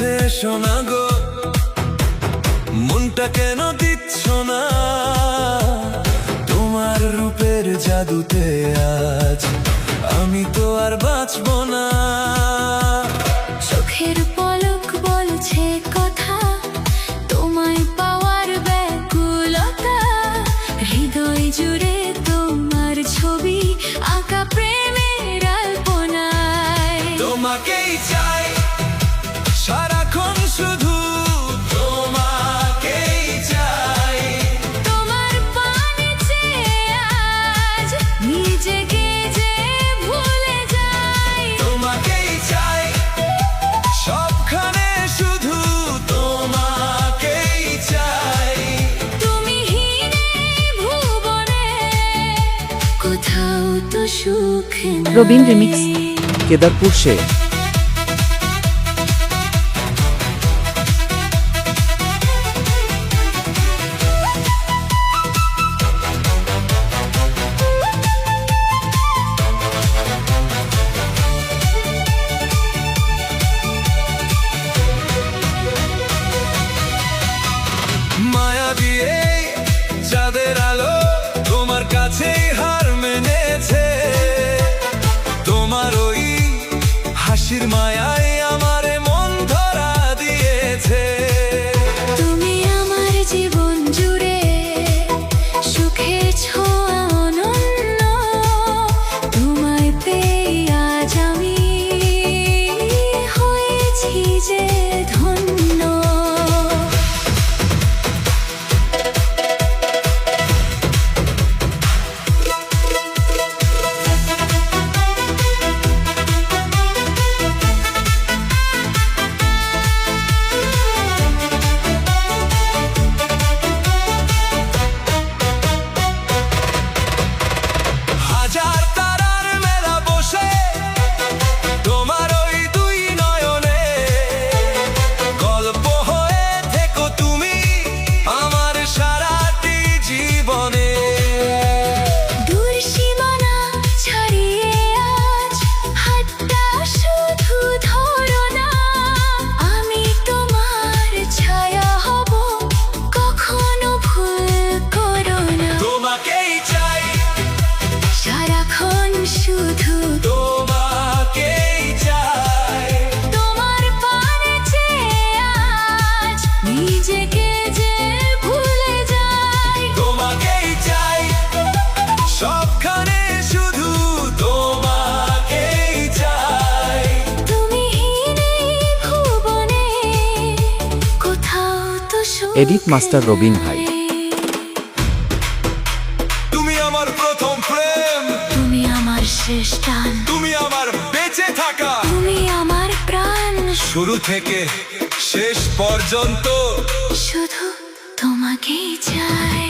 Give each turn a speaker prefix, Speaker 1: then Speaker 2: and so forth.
Speaker 1: কাছে শোনা গো, মনটা কেন দিচ্ছ না? তোমার রূপের জাদুতে আজ আমি তো আর বাঁচব না।
Speaker 2: চোখের পলক বলছে কথা, তোমায় পাওয়ার ব্যাকুলতা, হৃদয় জুড়ে তোমার ছবি আঁকা প্রেমের আলপনায়।
Speaker 1: তোমাকেই চাই সারাক্ষণ, শুধু তোমাকেই চাই।
Speaker 2: তোমার পানে চেয়ে আজ নিজেকে যে ভুলে যাই।
Speaker 1: তোমাকেই চাই সবখানে, শুধু তোমাকেই চাই।
Speaker 2: তুমি হীনে ভুবনে কোথাও তো সুখ নাই।
Speaker 3: রবিন রিমিক্স,
Speaker 4: কেদারপুর সে
Speaker 1: মায়া দিয়ে চাঁদের আলো তোমার কাছেই হার মেনেছে। তোমার ওই হাসির মায়ায় আমার মন ধরা দিয়েছে।
Speaker 2: তুমি আমার জীবন জুড়ে সুখের ছোঁয়া অনন্য, তোমায় পেয়ে আজ আমি হয়েছি যে ধন্য।
Speaker 1: হাজার তারার মেলা বসে তোমার ওই দুই নয়নে গল্প হয়ে থেকো তুমি আমার সারাটি জীবনে।
Speaker 2: দূর সীমানা ছাড়িয়ে আজ হাতটা শুধু ধরো না, আমি তোমার ছায়া হব, কখনো ভুল করো না।
Speaker 1: তোমাকেই চাই
Speaker 2: সারাক্ষণ শুধু
Speaker 1: তোমাকেই চাই।
Speaker 2: তোমার পানে চেয়ে আজ নিজেকে যে ভুলে যাই।
Speaker 1: তোমাকেই চাই সবখানে, শুধু তোমাকেই চাই।
Speaker 2: তুমি হীনে ভুবনে কোথাও তো সুখ
Speaker 4: এডিট মাস্টার রবিন ভাই।
Speaker 2: নাই।
Speaker 1: তুমি আমার প্রথম প্রেম,
Speaker 2: তুমি আমার শেষ টান,
Speaker 1: তুমি আমার বেঁচে থাকা,
Speaker 2: তুমি আমার প্রাণ,
Speaker 1: শুরু থেকে শেষ পর্যন্ত
Speaker 2: শুধু তোমাকেই চাই।